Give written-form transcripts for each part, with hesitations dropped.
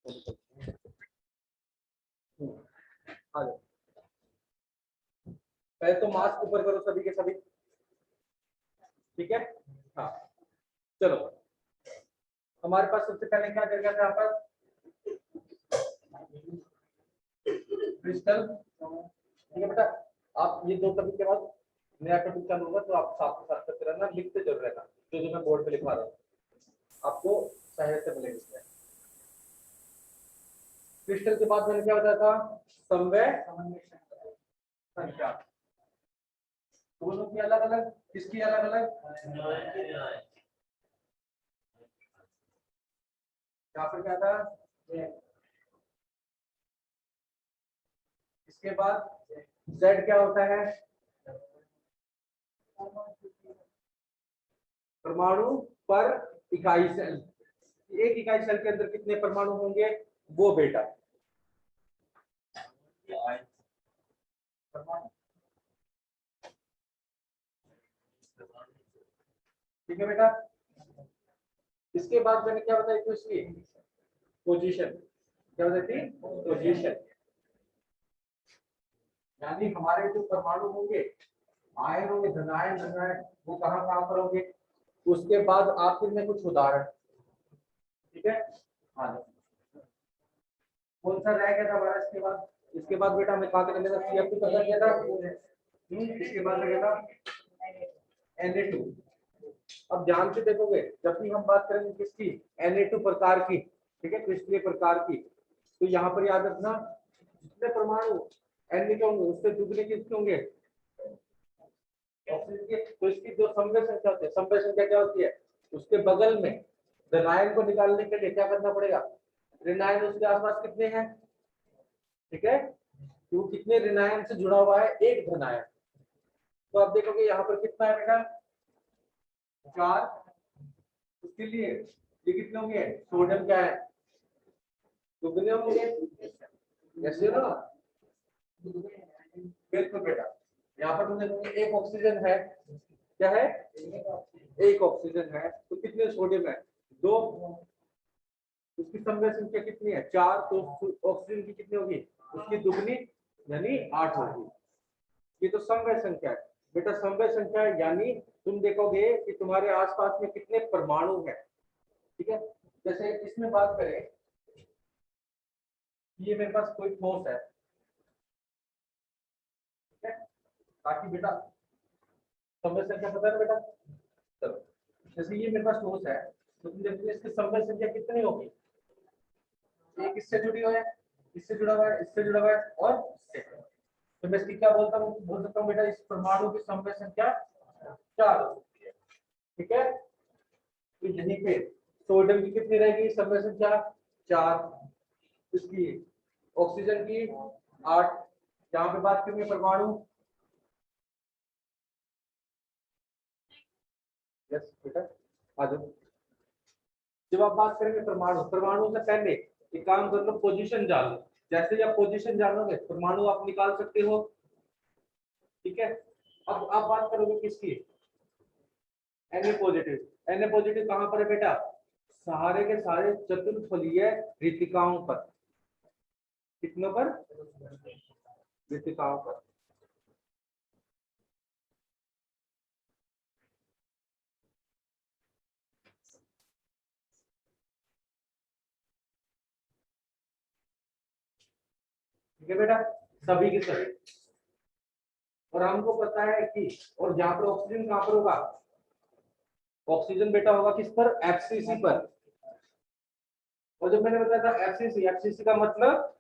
आ जाओ, पहले तो मास्क ऊपर करो सभी के सभी, ठीक है। हाँ चलो, हमारे पास सबसे पहले क्या कर गया था यहाँ पर, क्रिस्टल, ठीक है बेटा। आप ये दो टॉपिक के बाद नया टॉपिक चालू होगा तो आप साथ साथ करते रहना, लिखते जरूर रहना, जो जो मैं बोर्ड पे लिखवा रहा हूँ आपको सहायता मिलेगी इसमें। क्रिस्टल के बाद मैंने क्या बताया था, समव्य संख्या, दोनों की अलग अलग, किसकी अलग अलग, यहाँ पर क्या था, इसके बाद Z क्या होता है, परमाणु पर इकाई सेल, एक इकाई सेल के अंदर कितने परमाणु होंगे वो बेटा, ठीक है बेटा। इसके बाद मैंने क्या बताया थी, उसकी पोजीशन, क्या बताई थी, पोजीशन, यानी हमारे जो परमाणु होंगे, आयन होंगे, धनायन धनायन, वो कहाँ कहाँ पर होंगे। उसके बाद आखिर में कुछ उदाहरण, ठीक है। हाँ, कौन सा रह गया था हमारा इसके बाद, इसके बाद बेटा हमें कहा था CF2 पता किया था, इसके बाद लगा था Na2। अब ध्यान से देखोगे, जब भी हम बात करेंगे किसकी, Na2 प्रकार की, ठीक है, क्रिस्टलीय प्रकार की, तो यहाँ पर याद रखना जितने परमाणु Na के होंगे उससे दुगने किसके होंगे, ऑक्सीजन के। तो इसकी जो समव्य संख्या होती है, समव्य संख्या क्या होती है, उसके बगल में धनायन को निकालने के लिए क्या करना पड़ेगा, ऋणायन उसके आसपास कितने हैं, ठीक है, तो कितने ऋणायन से जुड़ा हुआ है, एक धनायन। तो आप देखोगे यहाँ पर कितना है बेटा, 4, उसके लिए ये कितने होंगे, सोडियम क्या है, दुगने होंगे, ऐसे ना, बिल्कुल बेटा। यहाँ पर तुम देखोगे एक ऑक्सीजन है, क्या है, एक ऑक्सीजन है, तो कितने सोडियम है, 2, उसकी समव्य संख्या कितनी है, 4, तो ऑक्सीजन की कितनी होगी, उसकी दुगनी यानी 8 होगी। ये तो समव्य संख्या है बेटा, समव्य संख्या यानी तुम देखोगे कि तुम्हारे आसपास में कितने परमाणु हैं, ठीक है। जैसे इसमें बात करें, ये मेरे पास कोई ठोस है, ठीक है, ताकि बेटा समव्य संख्या पता है बेटा। चलो, जैसे ये मेरे पास ठोस है, तो तुम देखोगे इसकी समव्य संख्या कितनी होगी, एक इससे जुड़ी हुई है, इससे जुड़ा हुआ है, इससे जुड़ा हुआ है और इससे। तो मैं इसकी क्या बोलता हूँ, बोल सकता हूँ बेटा इस परमाणु की समव्य संख्या 4 होती है, ठीक है। तो यहीं पे सोडियम की कितनी रहेगी समव्य संख्या, 4, इसकी ऑक्सीजन की 8। यहाँ पे बात करेंगे परमाणु, यस बेटा आ जाओ। जब आप बात करेंगे परमाणु, परमाणु से पहले एक काम कर लो, पोजीशन जान लो। जैसे ही आप पोजीशन जानोगे परमाणु आप निकाल सकते हो, ठीक है। अब आप बात करोगे किसकी, Na पॉजिटिव। Na पॉजिटिव कहां पर है बेटा, सारे के सारे चतुर्फलीय रितिकाओं पर, कितनों पर, रितिकाओं पर। ठीक है बेटा, सभी के सभी। और हमको पता है कि, और जहां पर ऑक्सीजन कहां पर होगा, ऑक्सीजन बेटा होगा किस पर, FCC पर। और जब मैंने बताया था FCC का मतलब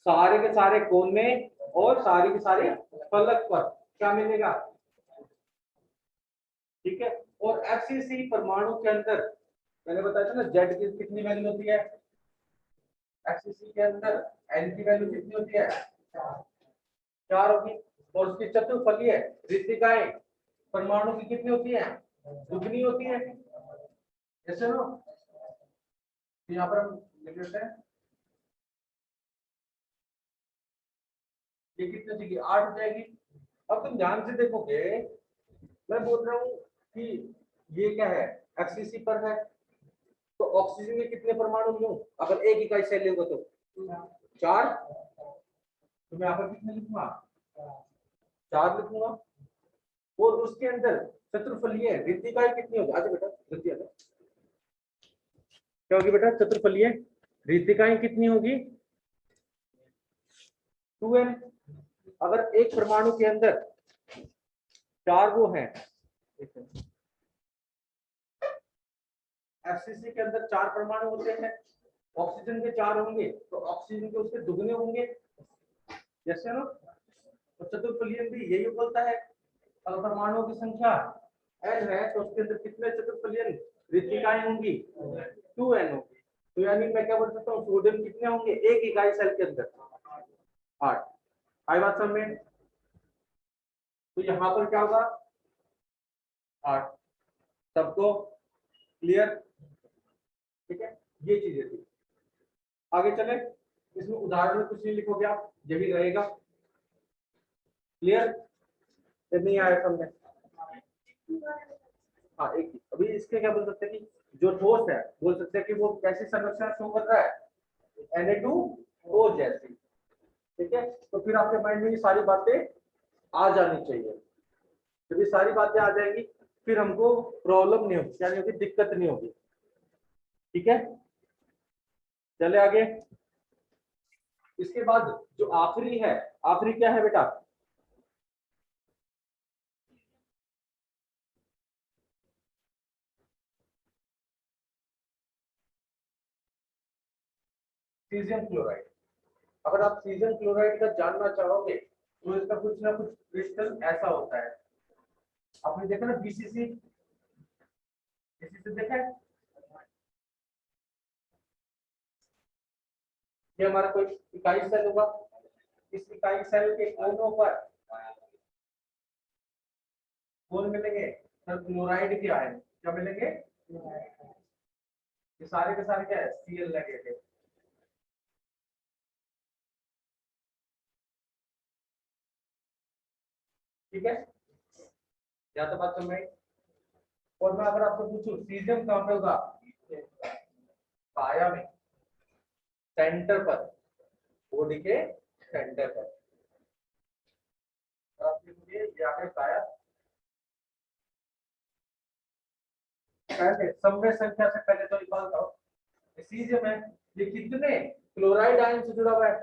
सारे के सारे कोने और सारी के सारे फलक पर क्या मिलेगा, ठीक है। और FCC परमाणु के अंदर मैंने बताया था ना, Z की कितनी वैल्यू होती है, FCC के अंदर N की वैल्यू कितनी होती है, 4 होगी। और उसकी चतुर्फलीय रिक्तिकाएं परमाणु की कितनी होती है, दुगनी होती है, ऐसे ना। तो यहाँ पर हम लिख लेते हैं, ये कितनी हो जाएगी, 8 हो जाएगी। अब तुम ध्यान से देखोगे, मैं बोल रहा हूँ कि ये क्या है, FCC पर है, तो ऑक्सीजन के कितने परमाणु लूं अगर एक इकाई सेल लूंगा तो 4। तो मैं यहाँ पर कितने लिखूंगा 4 लिखूंगा। और उसके अंदर चतुर्फलीय रिक्तिकाएं कितनी होगी? अच्छा बेटा जल्दी आ जाओ। क्या होगी बेटा? चतुर्फलीय रिक्तिकाएं कितनी होगी? 2n। अगर एक परमाणु के अंदर 4 वो हैं, एफसीसी के अंदर 4 परमाणु होते हैं, ऑक्सीजन के 4 होंगे तो ऑक्सीजन के उसके दुगने होंगे, जैसे ना। तो चतुर्फलीय भी यही बोलता है। अगर परमाणुओं की संख्या n है तो उसके अंदर कितने चतुर्फलीय रिक्तिकाएं होंगी? 2n होगी। तो यानी मैं क्या बोल सकता हूँ, सोडियम कितने होंगे एक इकाई सेल के अंदर? 8। आई बात समझ में? तो यहाँ पर क्या होगा? 8। सबको क्लियर? ठीक है, ये चीजें थी। आगे चले। इसमें उदाहरण में कुछ नहीं लिखोगे आप, यही रहेगा। क्लियर? नहीं आया समझ? हाँ, एक अभी इसके क्या बोल सकते हैं कि जो ठोस है बोल सकते हैं कि वो कैसी संरचना शो कर रहा है? Na2O जैसी। ठीक है, तो फिर आपके माइंड में ये सारी बातें आ जानी चाहिए। जब ये सारी बातें आ जाएंगी फिर हमको प्रॉब्लम नहीं होगी, यानी होगी दिक्कत नहीं होगी। ठीक है, चले आगे। इसके बाद जो आखिरी है, आखिरी क्या है बेटा? Caesium chloride. अगर आप सीजियम क्लोराइड का जानना चाहोगे तो इसका कुछ ना कुछ क्रिस्टल ऐसा होता है। आपने देखा ना बीसीसी, बीसीसी देखा है? ये हमारा कोई इकाई सेल होगा, इस इकाई सेल के कोनों पर कौन मिलेंगे? सर क्लोराइड के आयन। क्या मिलेंगे? ये सारे के सारे क्या है? Cl लगे थे। ठीक है, या तो बात समझ में आई? और मैं अगर आपको पूछूं सीजियम कहां पे होगा? काया में, सेंटर पर, बॉडी के सेंटर पर। आप देखिए ये आगे काया। पहले समय संख्या से पहले तो एक बात बताओ, सीजियम है, ये कितने क्लोराइड आयन से जुड़ा हुआ है?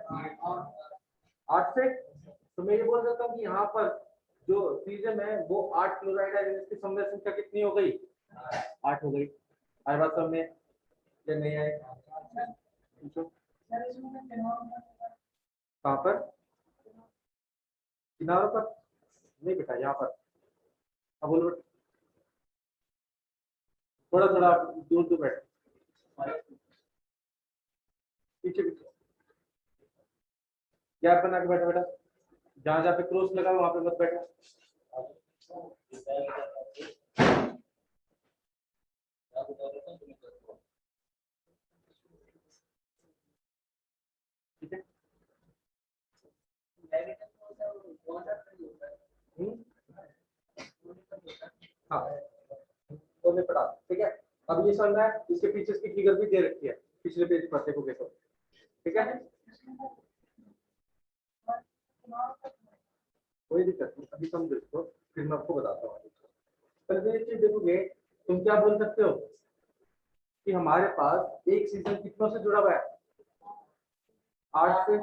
8 से। तो मैं ये बोल सकता हूँ कि यहाँ पर जो सीजियम है वो 8 क्लोराइड आयन, इसकी समय संख्या कितनी हो गई? 8 हो गई। हर बात समझ में या नहीं आए? पूछो। कहाँ पर? किनारों पर नहीं बेटा, यहाँ पर। अब बोलो, थोड़ा थोड़ा दूर दूर बैठ, पीछे पीछे गैप बना के बैठा बेटा। जहां जहाँ पे क्रॉस लगा वहां पे मत बैठना। ठीक है। हम्म, हाँ, तो नहीं पढ़ा। ठीक है, अब ये समझ रहा है, इसके पीछे इसकी फिगर भी दे रखी है, पिछले पेज पर देखोगे तो। ठीक है, कोई दिक्कत नहीं, अभी समझो इसको, फिर मैं आपको बताता हूँ। पहले ये चीज देखोगे, तुम क्या बोल सकते हो कि हमारे पास एक सीजन कितनों से जुड़ा हुआ है? 8 से।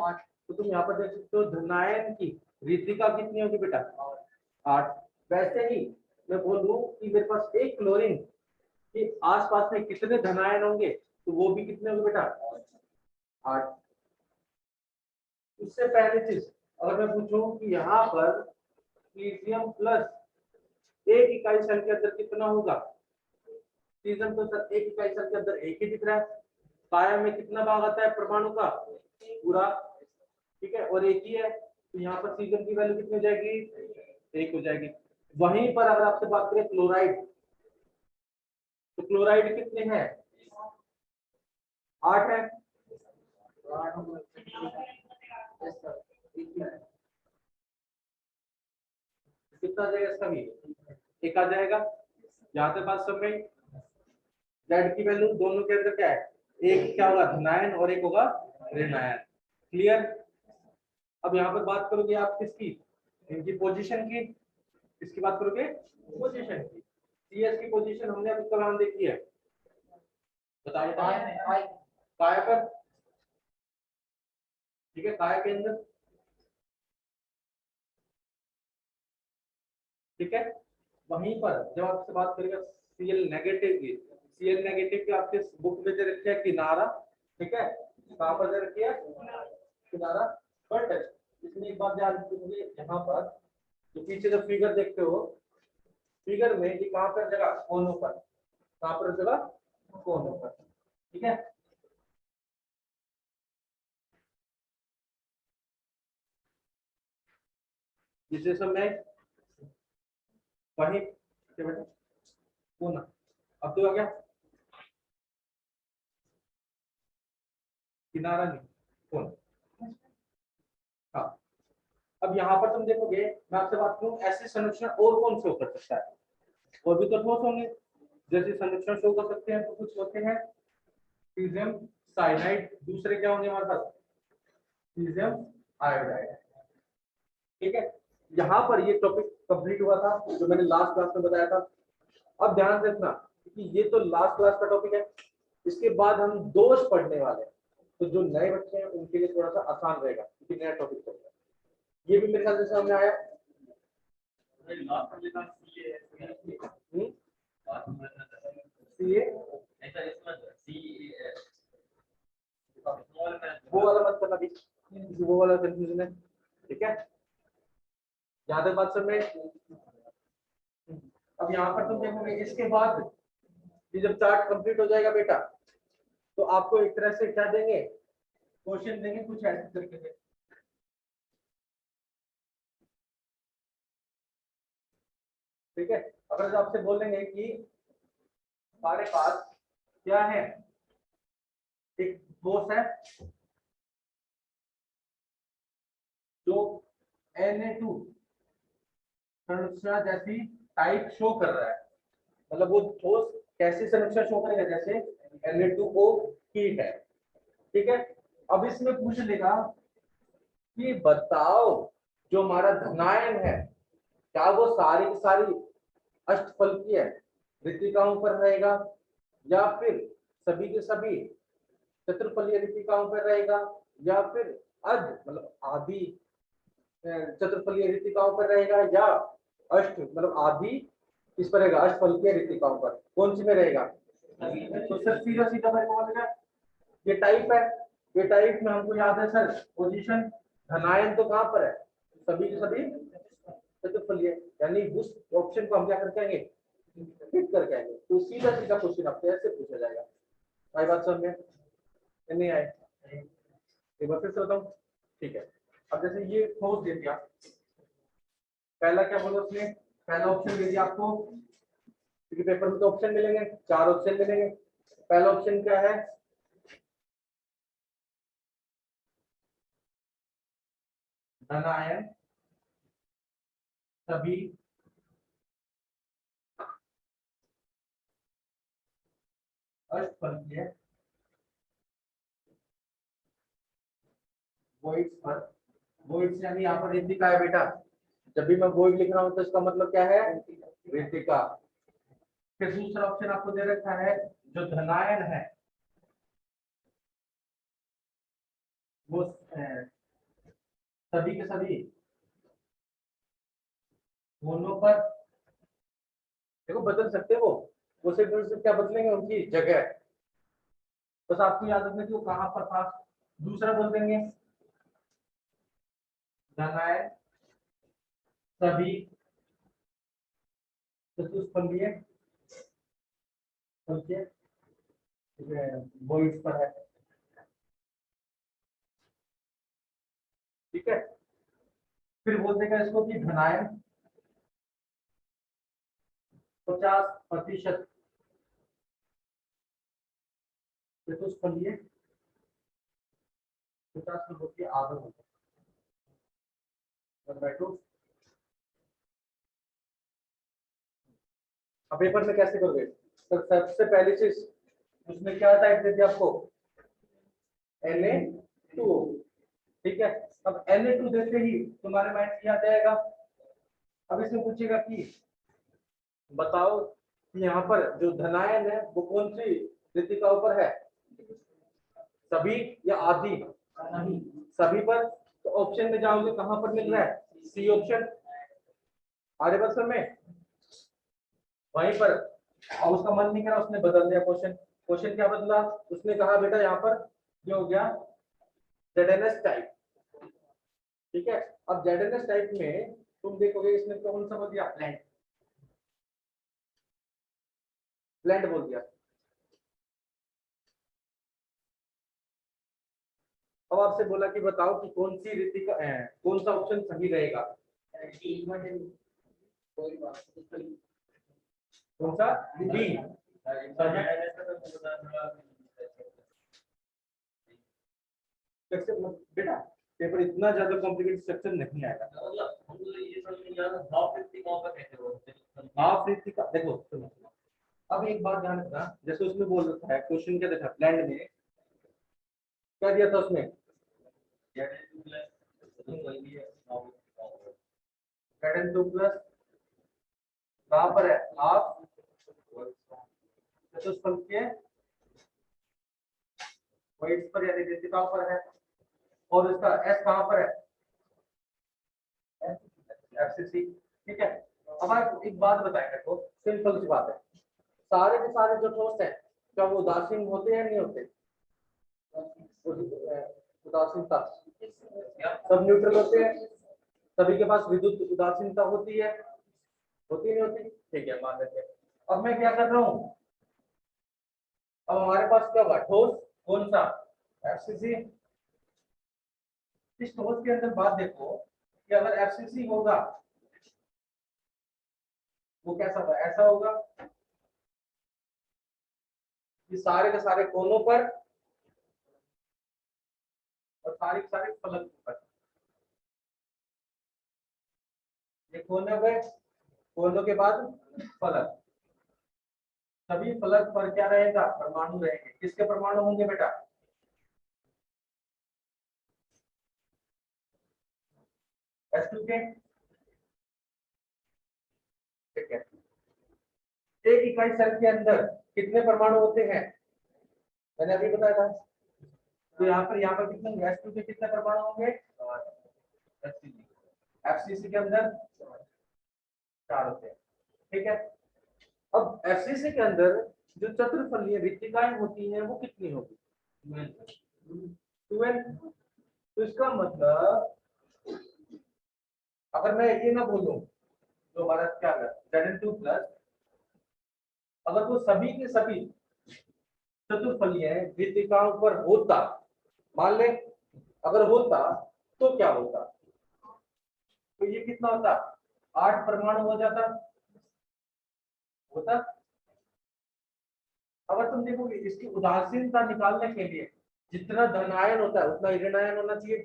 तो तुम यहाँ पर देख सकते हो धनायन की रीतिका कितनी होगी बेटा? 8। वैसे ही मैं बोल दूं कि मेरे पास एक क्लोरीन के आसपास में कितने धनायन होंगे, तो वो भी कितने होंगे बेटा? 8। उससे पहले चीज अगर मैं पूछूं कि यहाँ पर सीजियम प्लस एक इकाई सेल के अंदर कितना होगा? सीजियम तो सर एक इकाई सेल के अंदर एक ही दिख रहा है। काया में कितना भाग आता है परमाणु का? पूरा। ठीक है, और एक ही है, तो यहाँ पर सीजियम की वैल्यू कितनी हो जाएगी? 1 हो जाएगी। वहीं पर अगर आपसे बात करें क्लोराइड, तो क्लोराइड कितने हैं? 8 है। कितना आ जाएगा इसका भी? 1 आ जाएगा। यहाँ पे बात समझ में? Z की वैल्यू दोनों के अंदर क्या है, एक क्या होगा धनायन और एक होगा ऋणायन। क्लियर। अब यहाँ पर बात करोगे आप किसकी, इनकी पोजीशन की, किसकी बात करोगे, पोजीशन की। CS की पोजीशन हमने अभी कल देखी है, बताओ बताओ। काय पर, ठीक है, काय के अंदर, ठीक है। वहीं पर जब आपसे बात करेगा Cl नेगेटिव की, Cl नेगेटिव की आपके बुक में दे रखी है किनारा, ठीक है, कहां पर दे रखी है किनारा, बट इसमें एक बात ध्यान रखिए, यहाँ पर जो पीछे जो फिगर देखते हो, फिगर में ये कहां पर जगह, कोनों पर, कहां पर जगह, कोनों पर, ठीक है। जिसे समय वही बेटा कोना, अब तो आ गया किनारा नहीं कोना। हाँ, अब यहाँ पर तुम देखोगे, मैं आपसे बात करूं ऐसे संरचना और कौन से हो कर सकता है, और भी तो ठोस होंगे, जैसे संरचना शो कर सकते हैं तो कुछ होते हैं सीजियम साइनाइड, दूसरे क्या होंगे हमारे पास सीजियम आयोडाइड, ठीक है। यहाँ पर ये टॉपिक कंप्लीट हुआ था जो मैंने लास्ट क्लास में बताया था। अब ध्यान रखना कि ये तो लास्ट क्लास का टॉपिक है, इसके बाद हम दोष पढ़ने वाले हैं, तो जो नए बच्चे हैं उनके लिए थोड़ा सा आसान रहेगा क्योंकि नया टॉपिक चल रहा है। ये भी मेरे ख्याल से सामने आया। वो वाला मत करना भी, वो वाला कंफ्यूजन है, ठीक है। यहाँ तक बात समझ में। अब यहाँ पर तुम देखोगे इसके बाद ये जब चार्ट कंप्लीट हो जाएगा बेटा, तो आपको एक तरह से क्या देंगे, क्वेश्चन देंगे कुछ ऐसे तरीके से, ठीक है। अगर आपसे बोलेंगे कि हमारे पास क्या है, एक ठोस है जो Na2 संरचना जैसी टाइप शो कर रहा है, मतलब वो ठोस कैसी संरचना शो करेगा, जैसे Na2O हीट है, ठीक है। अब इसमें पूछ लेगा कि बताओ जो हमारा धनायन है क्या वो सारी की सारी अष्टफलकीय ऋतिकाओं पर रहेगा, या फिर सभी के सभी चतुर्फलीय ऋतिकाओं पर रहेगा, या फिर अर्ध मतलब आदि चतुर्फलीय ऋतिकाओं पर रहेगा, या अष्ट मतलब आदि किस पर रहेगा, अष्टफलकीय ऋतिकाओं पर, कौन सी में रहेगा। तो सर सीधा सीधा मेरे को बोलेगा ये टाइप है, ये टाइप में हमको याद है सर पोजीशन धनायन तो कहां पर है, सभी के सभी चतुर्फलीय, यानी उस ऑप्शन को हम क्या करके आएंगे, हिट करके आएंगे, तो सीधा सीधा क्वेश्चन आपसे ऐसे पूछा जाएगा। आई बात समझ में नहीं आए, एक बार फिर से बताऊं, ठीक है। अब जैसे ये ठोस दे दिया, पहला क्या बोला उसने, पहला ऑप्शन दे दिया आपको, क्योंकि पेपर में तो ऑप्शन मिलेंगे, 4 ऑप्शन मिलेंगे। पहला ऑप्शन क्या है, धनायन सभी अष्टफलकीय वॉइड्स पर, वॉइड्स यानी यहाँ पर ऋतिका है बेटा, जब भी मैं वॉइड लिख रहा हूँ तो इसका मतलब क्या है, ऋतिका। फिर दूसरा ऑप्शन आपको दे रखा है जो धनायन है वो सभी के सभी दोनों पर, देखो बदल सकते हो वो सिर्फ क्या बदलेंगे उनकी जगह, बस आपको याद रखना कि वो कहां पर था। दूसरा बोल देंगे धनायन सभी चतुष्फलीय फलकीय वॉइड्स पर है, ठीक है। फिर बोल देगा इसको कि धनायन 50% चतुष्फलीय 50% आधा होता है, बैठो। अब पेपर में कैसे करोगे, तो सबसे पहली चीज उसमें क्या टाइप देते आपको, Na2, ठीक है। अब Na2 देते ही तुम्हारे माइंड में क्या जाएगा, अब इसमें पूछेगा कि बताओ कि यहाँ पर जो धनायन है वो कौन सी रितिका ऊपर है, सभी या आदि, सभी पर। तो ऑप्शन में जाओगे कहां पर मिल रहा है, सी ऑप्शन, आर्यभट्ट में वहीं पर। और उसका मन नहीं करा, उसने बदल दिया क्वेश्चन। क्वेश्चन क्या बदला, उसने कहा बेटा यहाँ पर ये हो गया ZNS टाइप, ठीक है। अब ZNS टाइप में तुम देखोगे इसने कौन सा बोल दिया, ब्लैंड, ब्लैंड बोल दिया। अब आपसे बोला कि बताओ कि कौन सी रीति का कौन सा ऑप्शन सही रहेगा, कौन सा, बी। बेटा पेपर इतना ज्यादा कॉम्प्लिकेटेड स्ट्रक्चर नहीं आएगा। हाफ रीतिका देखो सुनो, अब एक बात ध्यान रखना, जैसे उसमें बोल रखा है क्वेश्चन क्या देखा, ब्लैंड में क्या दिया था उसने, ZN2 प्लस कहां पर है, हाफ चतुष्फल के वेट्स पर यानी रीतिकाओं पर है, और इसका S कहां पर है, FCC, ठीक है। अब आप एक बात बताएं, देखो सिंपल सी बात है, सारे के सारे जो ठोस है क्या वो उदासीन होते हैं नहीं होते, उदासीनता, सब न्यूट्रल होते हैं, सभी के पास विद्युत उदासीनता होती है, होती नहीं होती, ठीक है मान लेते हैं। अब मैं क्या कर रहा हूं, अब हमारे पास क्या हुआ, ठोस कौन सा, FCC। इस ठोस के अंदर बात देखो कि अगर FCC होगा वो कैसा होगा, ऐसा होगा, ये सारे के सारे कोनों पर और सारे के सारे फलक पर, ये कोने गए, कोनों के बाद फलक, सभी फलक पर क्या रहेगा, परमाणु रहेंगे। किसके परमाणु होंगे बेटा, S2 के, ठीक है। एक इकाई सेल के अंदर कितने परमाणु होते हैं, मैंने अभी बताया था। तो यहाँ पर कितने S2 के कितने परमाणु होंगे, FCC के अंदर 4 होते हैं, ठीक है। अब FCC के अंदर जो चतुर्फलीय रिक्तिकाएं होती हैं वो कितनी होगी, 12। तो इसका मतलब अगर मैं ये ना बोलूं तो हमारा क्या है ZN2 प्लस, अगर वो सभी के सभी चतुर्फलीय रिक्तिकाओं पर होता, मान ले अगर होता तो क्या होता, तो ये कितना होता, 8 परमाणु हो जाता, होता। अगर तुम देखोगे इसकी उदासीनता निकालने के लिए जितना धनायन होता है उतना ऋणायन होना चाहिए,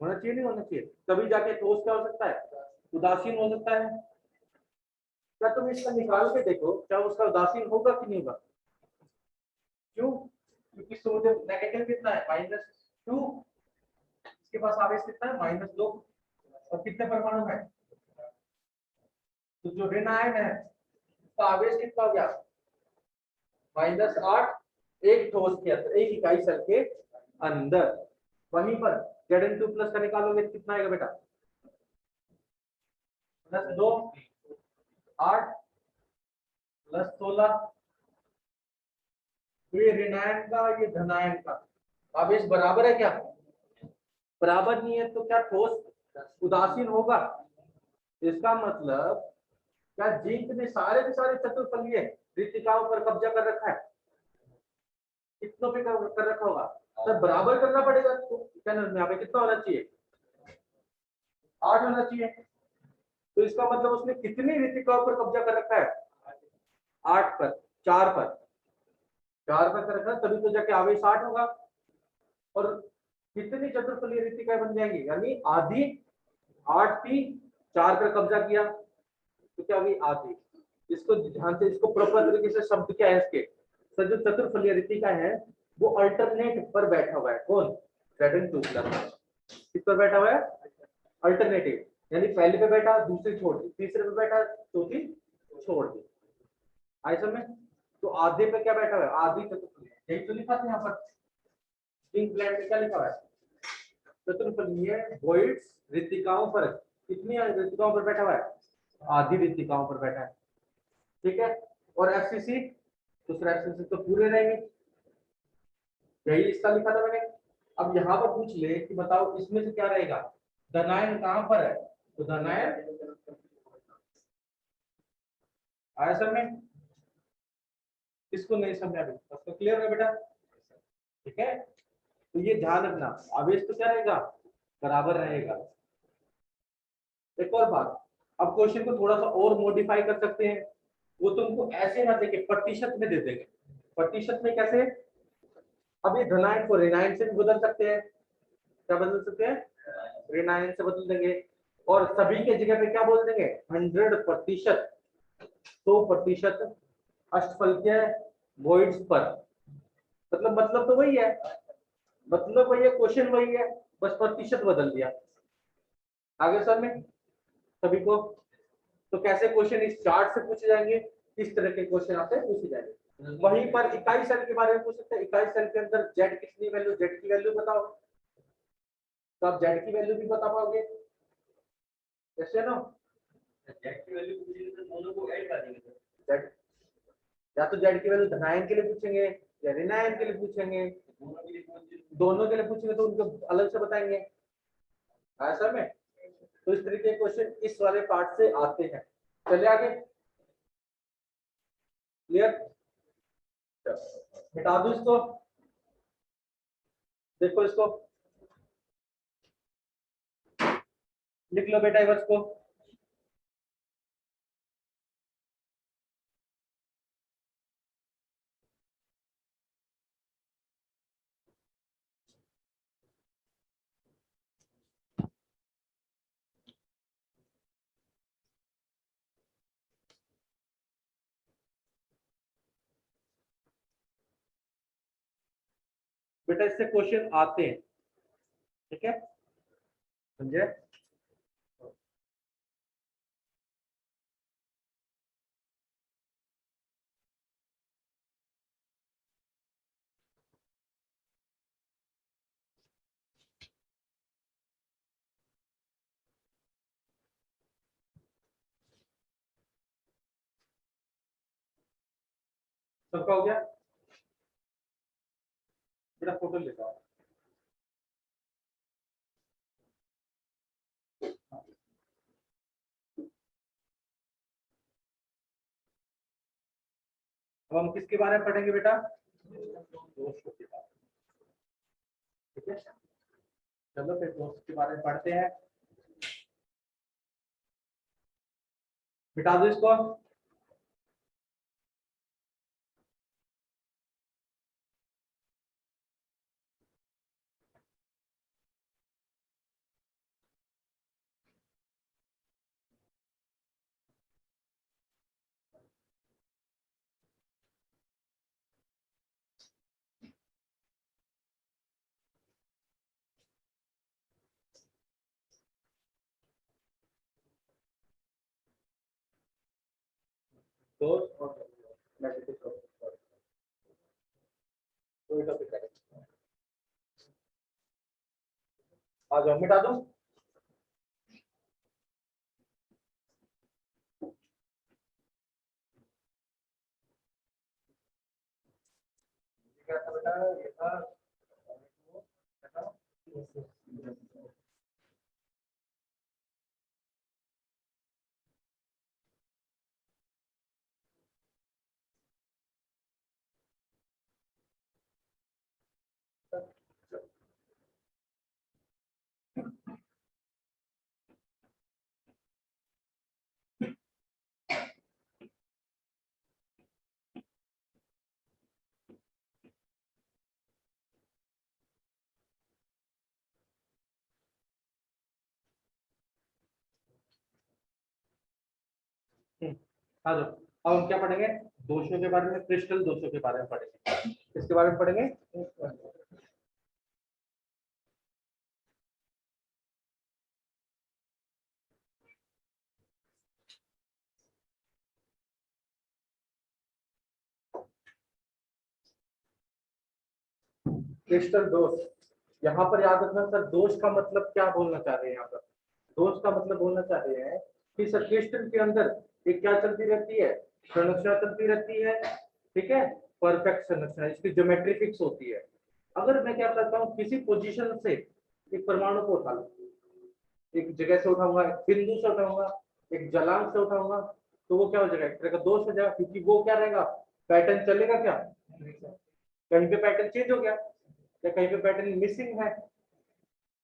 होना चाहिए नहीं होना चाहिए, तभी जाके ठोस क्या हो सकता है, उदासीन हो सकता है। क्या तुम इसका निकाल के देखो क्या उसका उदासीन होगा कि नहीं होगा, क्यों, क्योंकि सोडियम नेगेटिव कितना है, -2, इसके पास आवेश कितना है, -2, और कितने परमाणु है, तो जो ऋण आयन है उसका आवेश कितना हो गया, -8, एक ठोस के अंदर, एक इकाई सेल के अंदर। वहीं पर ZN2 प्लस का निकालोगे तो कितना आएगा बेटा, +2, 8 +16, तो ये ऋणायन का ये धनायन का आवेश बराबर है क्या, बराबर नहीं है, तो क्या ठोस उदासीन होगा, इसका मतलब क्या जिंक ने सारे के सारे चतुर्फलीय रिक्तिकाओं पर कब्जा कर रखा है, कितनों पे कर रखा होगा, सर बराबर करना पड़ेगा, तो यहाँ पे कितना होना चाहिए, 8 होना चाहिए। तो इसका मतलब उसने कितनी रिक्तिकाओं पर कब्जा कर रखा है, 8 पर, 4 पर, 4 पर कर रखा है, तभी तो जाके आवेश 8 होगा। और कितनी चतुर्फलीय रिक्तिकाएं बन जाएंगी, यानी आधी, 8 थी, 4 पर कब्जा किया तो क्या हुई, आधी। इसको ध्यान से, इसको प्रॉपर तरीके से शब्द क्या है इसके, तो जो चतुर्फलीय ऋतिका है वो अल्टरनेट पर बैठा हुआ है। कौन? Z2 प्लस किस पर बैठा हुआ है? अल्टरनेटिव, यानी पहले पे बैठा दूसरी छोड़ दी, तीसरे पे बैठा चौथी छोड़ दी। आई समझ? तो आधे पे क्या बैठा हुआ है? आधी चतुर्फलीय, यही तो लिखा था यहाँ पर इंक ब्लैंक में क्या लिखा हुआ है? चतुर्फलीय वॉइड्स ऋतिकाओं पर, कितनी ऋतिकाओं पर बैठा हुआ है? आधी ऋतिकाओं पर बैठा है। ठीक है, और एफसीसी दूसरा एफसीसी तो पूरे रहेंगे, यही इसका लिखा था मैंने। अब यहाँ पर पूछ ले कि बताओ इसमें से क्या रहेगा, धनायन कहाँ पर है? तो धनायन आया सर में, इसको नहीं समझा अभी, तो क्लियर है बेटा? ठीक है, तो ये ध्यान रखना, आवेश तो क्या रहेगा? बराबर रहेगा। एक और बात, अब क्वेश्चन को थोड़ा सा और मॉडिफाई कर सकते हैं, वो तुमको ऐसे ना देके प्रतिशत में दे देंगे। प्रतिशत में कैसे? अब ये धनायन को ऋणायन से भी बदल सकते हैं। क्या बदल सकते हैं? ऋणायन से बदल देंगे, और सभी के जगह पे क्या बोल देंगे? 100%, 100% अष्टफल के वॉइड्स पर। मतलब तो वही है, मतलब वही है, क्वेश्चन वही है, बस प्रतिशत बदल दिया। आगे सर में सभी को, तो कैसे क्वेश्चन इस चार्ट से पूछे जाएंगे, इस तरह के क्वेश्चन आपसे पूछे जाएंगे। वहीं पर इकाई सेल के बारे में पूछ सकते हैं, इकाई सेल के अंदर जेड कितनी वैल्यू, जेड की वैल्यू बताओ, तो आप जेड की वैल्यू भी बता पाओगे कैसे ना? जेड की वैल्यू पूछेंगे तो दोनों को ऐड कर देंगे। जेड, या तो जेड की वैल्यू धनायन के लिए पूछेंगे या ऋणायन के लिए पूछेंगे, दोनों के लिए पूछेंगे तो उनको अलग से बताएंगे। ऐसा में तो इस तरीके के क्वेश्चन इस वाले पार्ट से आते हैं। चलिए आगे, क्लियर? हटा दो इसको, देखो इसको लिख लो बेटा इवर्स को। बेटा इससे क्वेश्चन आते हैं, ठीक है, समझे? सबका हो गया? बेटा फोटो लेता हूँ। अब हम किसके बारे में पढ़ेंगे बेटा? दोस्तों के बारे में, ठीक है। चलो फिर दोस्त के बारे में पढ़ते हैं। मिटा दो इसको। दोस्त और कोई टॉपिक है, आ जाओ मिटा दो। क्या था बेटा? ये था आ जाओ। अब हम क्या पढ़ेंगे? दोषों के बारे में, क्रिस्टल दोषों के बारे में पढ़ेंगे। किसके बारे में पढ़ेंगे? क्रिस्टल दोष। यहाँ पर याद रखना सर, दोष का मतलब क्या बोलना चाह रहे हैं यहाँ पर? दोष का मतलब बोलना चाह रहे हैं कि सर क्रिस्टल के अंदर एक क्या चलती रहती है? संरचना चलती रहती है, ठीक है, परफेक्ट संरचना, इसकी ज्योमेट्री फिक्स होती है। अगर मैं क्या करता हूँ, किसी पोजीशन से एक परमाणु को उठा लूं, एक जगह से उठाऊंगा, एक बिंदु से उठाऊंगा, एक जलांश से उठाऊंगा, तो वो क्या हो जाएगा? एक तरह का दोष हो जाएगा, क्योंकि वो क्या रहेगा? पैटर्न चलेगा क्या? कहीं पे पैटर्न चेंज हो गया या कहीं पे पैटर्न मिसिंग है,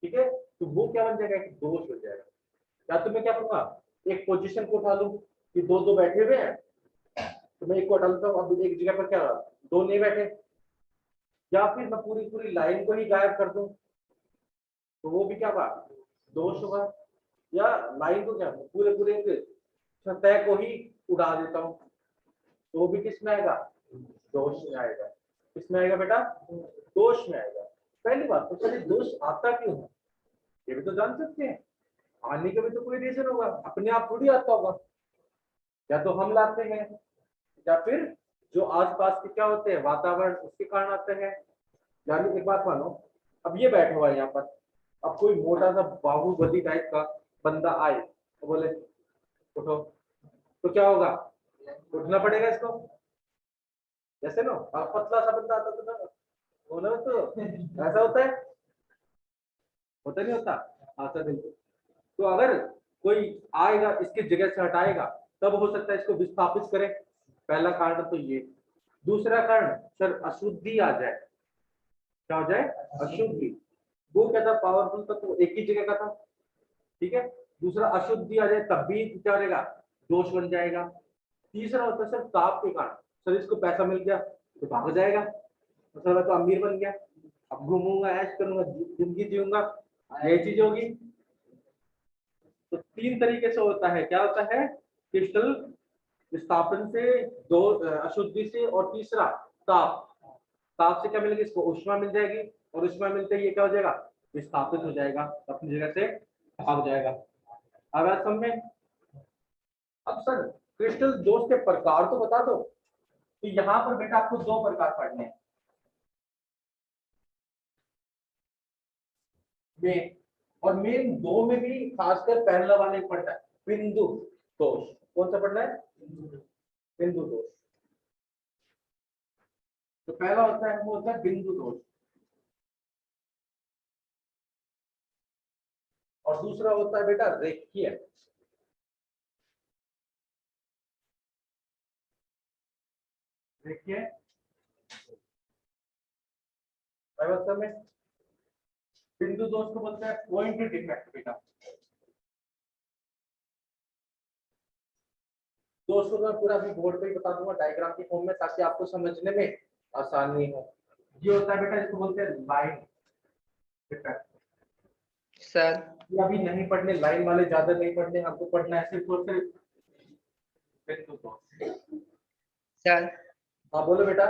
ठीक है, तो वो क्या बन जाएगा? एक दोष हो जाएगा। या तो मैं क्या करूंगा, एक पोजीशन को उठा लूं कि दो दो बैठे हुए हैं, तो मैं एक को उठा लेता हूँ, अब एक जगह पर क्या रहा, दो नहीं बैठे, या फिर मैं पूरी पूरी लाइन को ही गायब कर दूं, तो वो भी क्या बात? दोष होगा। या लाइन को क्या, पूरे पूरे सतह को ही उड़ा देता हूँ, तो वो भी किस में आएगा? दोष में आएगा। किसमें आएगा बेटा? दोष में आएगा। पहली बात तो सर दोष आता क्यों है, ये भी तो जान सकते हैं। आने का भी तो कोई रीजन होगा, अपने आप थोड़ी आता होगा। या तो हम लाते हैं, या फिर जो आसपास के क्या होते हैं वातावरण, उसके कारण आते हैं। यानी एक बात मानो, अब ये बैठा हुआ है यहाँ पर, अब कोई मोटा सा बाहुबली टाइप का बंदा आए तो बोले उठो, तो क्या होगा? उठना पड़ेगा इसको। जैसे ना पतला सा बंदा आता तो ना, बोला तो ऐसा होता है, होता नहीं होता? हाँ सर बिल्कुल। तो अगर कोई आएगा इसकी जगह से हटाएगा, तब हो सकता है इसको विस्थापित करे। पहला कारण तो ये। दूसरा कारण सर अशुद्धि आ जाए। क्या हो जाए? अशुद्धि। वो क्या था? पावरफुल था तो एक ही जगह का था, ठीक है। दूसरा अशुद्धि आ जाए तब भी क्या रहेगा? दोष बन जाएगा। तीसरा होता है सर ताप के कारण, सर इसको पैसा मिल गया तो भाग जाएगा, तो सर मैं तो अमीर बन गया, अब घूमूंगा, ऐश करूंगा, जिंदगी जीऊंगा, यही चीज होगी। तो तीन तरीके से होता है। क्या होता है? क्रिस्टल विस्थापन से, दो अशुद्धि से, और तीसरा ताप। ताप से क्या मिलेगी? इसको ऊष्मा मिल जाएगी, और ऊष्मा मिलते ही ये क्या हो जाएगा? विस्थापित हो जाएगा, अपनी जगह से भाग जाएगा। अब बात समझ में? अब सर क्रिस्टल दोष के प्रकार तो बता दो। तो यहाँ पर बेटा आपको दो प्रकार पढ़ने हैं। मेन और मेन दो में भी खासकर पहला वाला एक पढ़ना है, बिंदु दोष। कौन सा पढ़ना है? बिंदु दोष। तो पहला होता है वो होता है बिंदु दोष, और दूसरा होता है बेटा रेखीय। रेखीय व्यवस्था में बिंदु दोष को बोलते हैं पॉइंट डिफेक्ट बेटा। दोस्तों मैं पूरा भी बोर्ड पे ही बता दूंगा डायग्राम की फॉर्म में, ताकि आपको समझने में आसानी हो। ये होता है बेटा, इसको बोलते हैं लाइन डिफेक्ट। सर ये अभी नहीं पढ़ने, लाइन वाले ज्यादा नहीं पढ़ने, हमको पढ़ना है सिर्फ और सिर्फ बिंदु दोष। सर हाँ बोलो बेटा।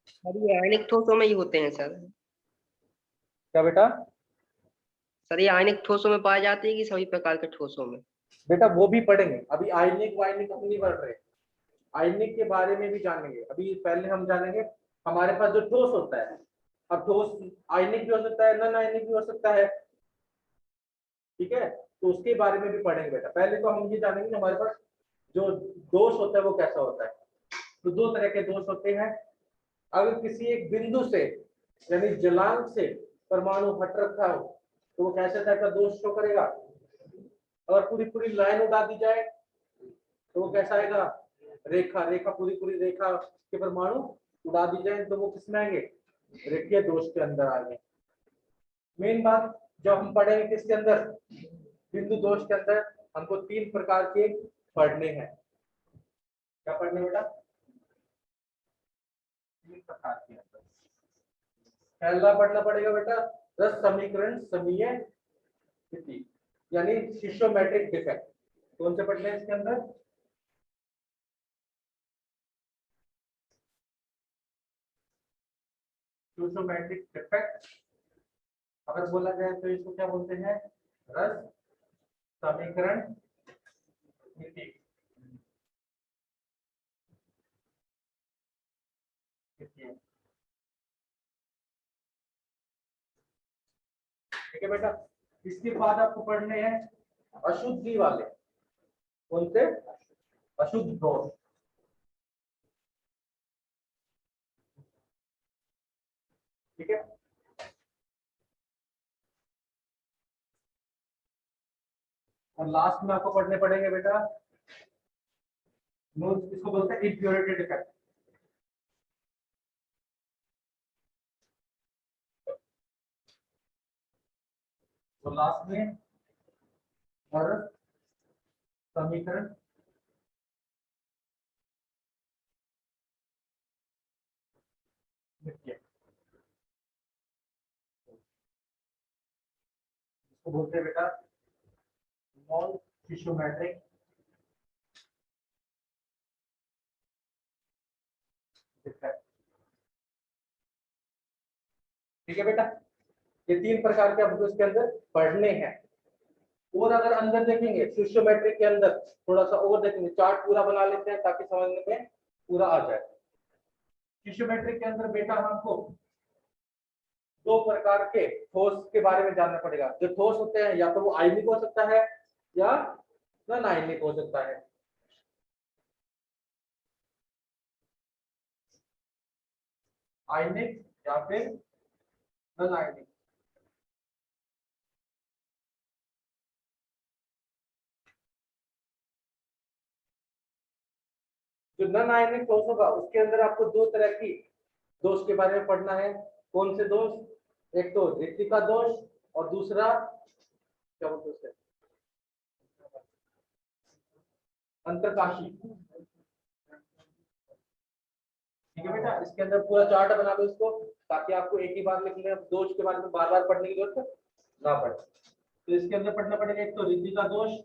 सर ये आयनिक ठोसों में ही होते हैं सर? क्या बेटा? सर ये आयनिक ठोसों में पाए जाते हैं कि सभी प्रकार के ठोसों में? बेटा वो भी पढ़ेंगे, अभी आयनिक वायनिक हम नहीं पढ़ रहे। आयनिक के बारे में भी जानेंगे, अभी पहले हम जानेंगे हमारे पास जो ठोस होता है। अब ठोस आयनिक भी हो सकता है, नॉन आयनिक भी हो सकता है, ठीक है, तो उसके बारे में भी पढ़ेंगे बेटा। पहले तो हम ये जानेंगे कि हमारे पास जो दोष होता है वो कैसा होता है। तो दो तरह के दोष होते हैं। अगर किसी एक बिंदु से यानी जलांश से परमाणु हट रखा हो तो वो कैसे टाइप का दोष शो करेगा? अगर पूरी पूरी लाइन उड़ा दी जाए तो वो कैसा आएगा? रेखा। रेखा, पूरी पूरी रेखा के परमाणु उड़ा दी जाए तो वो किसमें आएंगे? रेखीय दोष के अंदर आएंगे। मेन बात जब हम पढ़ेंगे किसके अंदर? बिंदु दोष के अंदर हमको तीन प्रकार के पढ़ने हैं। क्या पढ़ने बेटा? तीन प्रकार के अंदर पहला पढ़ना पड़ेगा बेटा रस समीकरण समीय स्थिति, यानी शिशोमेट्रिक डिफेक्ट। कौन से पढ़ने हैं इसके अंदर? Stoichiometric defect. अगर बोला जाए तो इसको क्या बोलते हैं, रस समीकरण नीति। ठीक है बेटा। इसके बाद आपको पढ़ने हैं अशुद्धि वाले। कौन से? अशुद्ध दोष। ठीक है। और लास्ट में आपको पढ़ने पड़ेंगे बेटा, इसको बोलते हैं इम्प्योरिटी डिफेक्ट। तो लास्ट में और समीकरण लिखिए। इसको बोलते हैं बेटा नॉन टिश्यूमेट्रिक डिफेक्ट। ठीक है बेटा। ये 3 प्रकार के आपको इसके अंदर पढ़ने हैं। और अगर अंदर देखेंगे टिश्यूमेट्रिक के अंदर थोड़ा सा और देखेंगे, चार्ट पूरा बना लेते हैं ताकि समझने में पूरा आ जाए। टिश्यूमेट्रिक के अंदर बेटा हमको 2 प्रकार के ठोस के बारे में जानना पड़ेगा। जो ठोस होते हैं या तो वो आयनिक हो सकता है या नॉन आयनिक हो सकता है। आयनिक या फिर नॉन आयनिक। जो नॉन आयनिक ठोस होगा उसके अंदर आपको 2 तरह की दोष के बारे में पढ़ना है। कौन से दोष? एक तो रिक्तिका दोष और दूसरा क्या बोलते हैं उसे, अंतरकाशी। ठीक है बेटा। इसके अंदर पूरा चार्ट बना लो इसको, ताकि आपको एक ही बार लिखने दोष के बारे में बार बार पढ़ने की जरूरत ना पड़े। तो इसके अंदर पढ़ना पड़ेगा एक तो रिक्तिका दोष,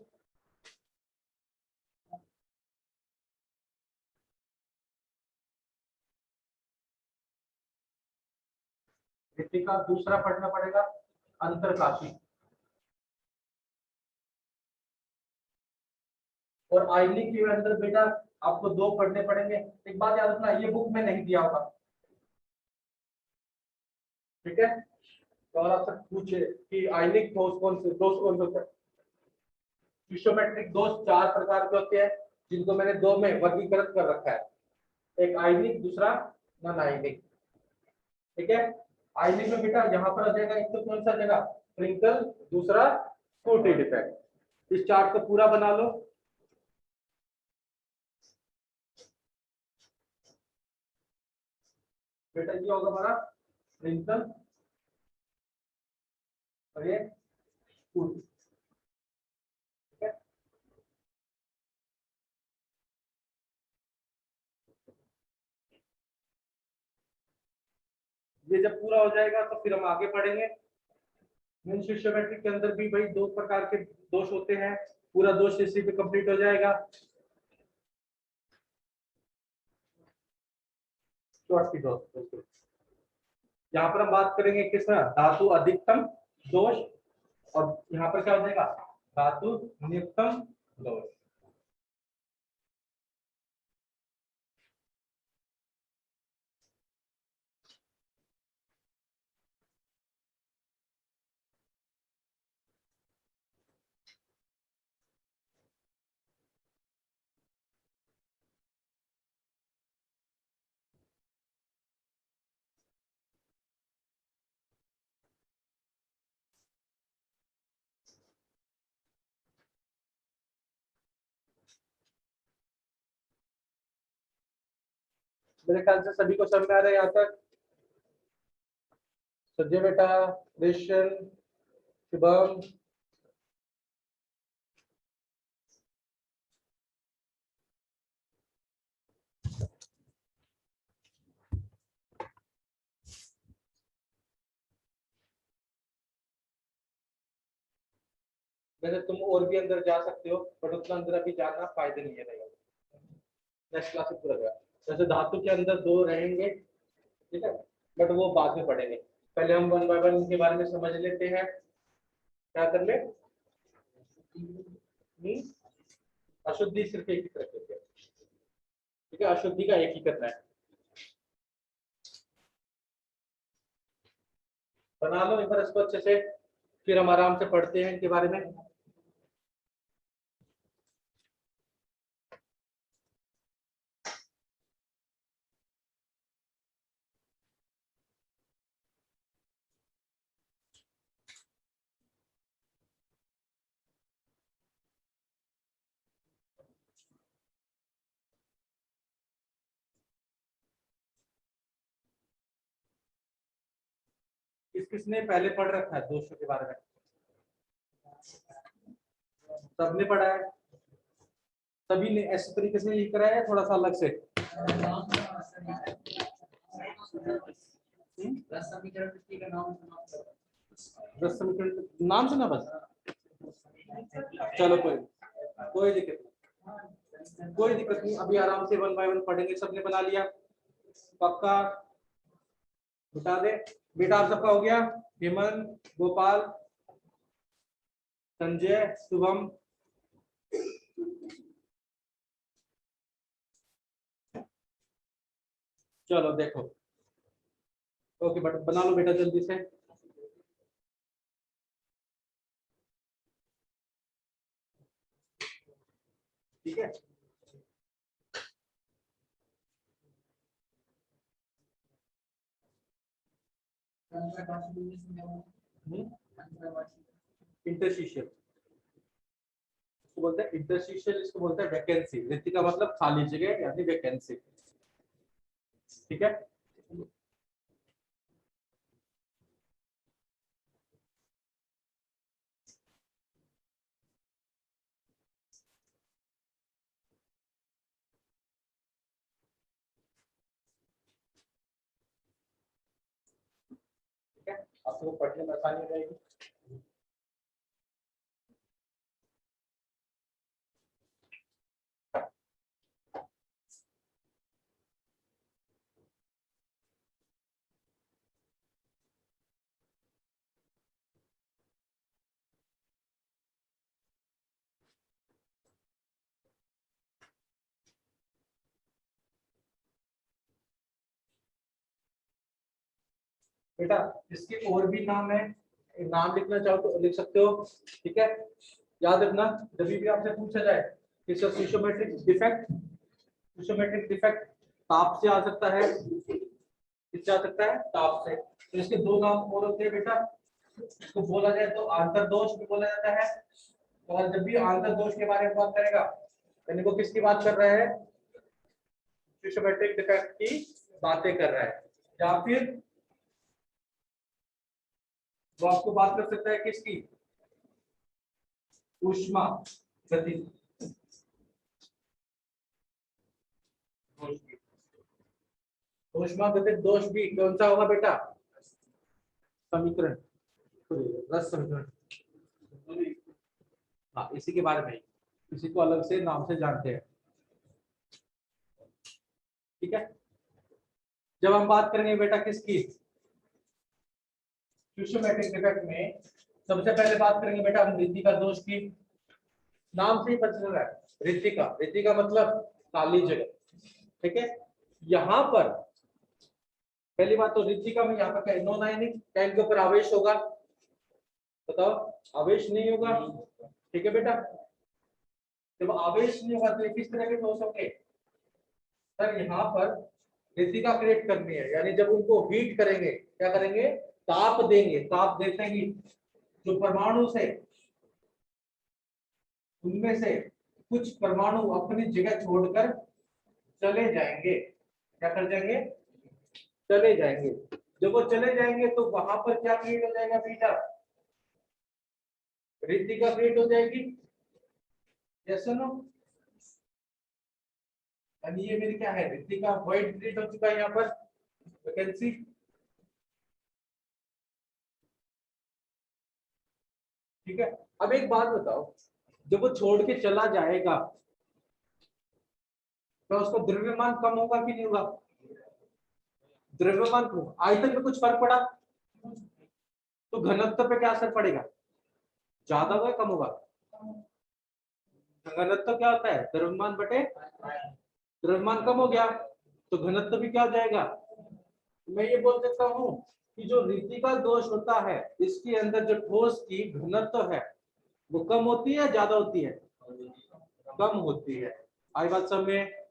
रिक्तिका। दूसरा पढ़ना पड़ेगा अंतरकाशी। और आयनिक के अंदर बेटा आपको 2 पढ़ने पड़ेंगे। एक बात याद रखना, ये बुक में नहीं दिया होगा। ठीक है। तो अगर आपसे पूछे कि आयनिक ठोस कौन से, दोष कौन से होते हैं, टिश्यूमेट्रिक दोष 4 प्रकार के होते हैं, जिनको मैंने 2 में वर्गीकृत कर रखा है। एक आयनिक, दूसरा नॉन आयनिक। ठीक है। आयनिक में बेटा यहाँ पर आ जाएगा एक तो कौन सा जगह, ट्विंकल, दूसरा स्कूटी डिफेक्ट। इस चार्ट को पूरा बना लो। बेटा ये होगा हमारा ट्विंकल और ये स्कूटी। ठीक है। ये जब पूरा हो जाएगा तो फिर हम आगे पढ़ेंगे। शिष्योमेट्रिक के अंदर भी भाई 2 प्रकार के दोष होते हैं। पूरा दोष इसी पे कंप्लीट हो जाएगा। यहाँ पर हम बात करेंगे किसका, धातु अधिकतम दोष, और यहाँ पर क्या हो जाएगा, धातु न्यूनतम दोष। मेरे ख्याल से सभी को समझ में आ रहा है यहाँ तक। संजय बेटा, कृष्ण, शुभम, वैसे तुम और भी अंदर जा सकते हो, बट उतना अंदर अभी जाना फायदे नहीं है। नेक्स्ट क्लास में पूरा गया। जैसे धातु के अंदर 2 रहेंगे। ठीक है। बट वो बाद में पढ़ेंगे। पहले हम वन बाय वन इनके बारे में समझ लेते हैं। क्या कर ले? अशुद्धि सिर्फ एक ही तरह की है, ठीक है, अशुद्धि का एक ही करना है। बना लो एक बार इसको अच्छे से, फिर हम आराम से पढ़ते हैं इनके बारे में। किसने पहले पढ़ रखा है दोषों के बारे में? सबने पढ़ा है? सभी ने ऐसे तरीके से लिख रहा है, थोड़ा सा अलग से? 10 समीकरण नाम सुना बस? चलो कोई दिक्कत नहीं, कोई दिक्कत नहीं, अभी आराम से वन बाय वन पढ़ेंगे। सबने बना लिया पक्का? बता दे बेटा, आप सबका हो गया? हेमंत, गोपाल, संजय, शुभम, चलो देखो। ओके बट बना लो बेटा जल्दी से। ठीक है, इंटरस्टिशियल इसको बोलते हैं, इंटरस्टिशियल इसको बोलते हैं वैकेंसी। रिक्ति का मतलब खाली जगह यानी वैकेंसी। ठीक है, ठीक है, आपको पढ़ने में आसानी रहेगी। बेटा इसके और भी नाम है, नाम लिखना चाहो तो लिख सकते हो। ठीक है, याद रखना जब भी आपसे पूछा जाए कि सिस्टोमेट्रिक डिफेक्ट, सिस्टोमेट्रिक डिफेक्ट ताप से आ सकता है, किससे आ सकता है? ताप से। तो इसके दो नाम और होते हैं बेटा, इसको बोला जाए तो आंतर दोष भी बोला जाता है। और जब भी आंतर दोष के बारे में बात करेगा यानी वो किसकी बात कर रहा है? सिस्टोमेट्रिक डिफेक्ट की बातें कर रहा है। या फिर वो आपको बात कर सकता है किसकी? ऊष्मा गति दोष की। ऊष्मा गति दोष भी कौन सा होगा बेटा? समीकरण, रस समीकरण। हाँ इसी के बारे में, इसी को अलग से नाम से जानते हैं। ठीक है, जब हम बात करेंगे बेटा किसकी? सिस्टोमेट्रिक डिफेक्ट में सबसे पहले बात करेंगे बेटा हम रिद्धि का दोष की। नाम से ही पता चल रहा है रिद्धि का, रिद्धि का मतलब काली जगह। ठीक है, यहाँ पर पहली बात तो रिद्धि का में यहाँ पर क्या नॉन आयनिक, क्या इनके ऊपर आवेश होगा? बताओ, आवेश नहीं होगा। ठीक है बेटा, जब आवेश नहीं होगा तो किस तरह के ठोस होंगे? सर यहाँ पर रिद्धिका क्रिएट करनी है, यानी जब उनको हीट करेंगे, क्या करेंगे? ताप देंगे। ताप देते ही जो परमाणु से, उनमें से कुछ परमाणु अपनी जगह छोड़कर चले जाएंगे। क्या कर जाएंगे? चले जाएंगे। जब वो चले जाएंगे तो वहां पर क्या क्रिएट हो जाएगा बेटा? रिद्धिका क्रिएट हो जाएगी। Yes no? यानी ये मेरी क्या है? रिद्धिका वॉइड क्रिएट हो चुका है यहाँ पर, वैकेंसी। ठीक है, अब एक बात बताओ, जब वो छोड़ के चला जाएगा तो उसका द्रव्यमान कम होगा कि नहीं होगा? द्रव्यमान को आयतन में कुछ फर्क पड़ा तो घनत्व पे क्या असर पड़ेगा, ज्यादा होगा कम होगा, घनत्व क्या होता है द्रव्यमान बटे, द्रव्यमान कम हो गया तो घनत्व भी क्या हो जाएगा। मैं ये बोल सकता हूँ कि जो रीति का दोष होता है इसके अंदर जो ठोस की घनत्व है वो कम होती है ज्यादा होती है, कम होती है। आई बात सब में।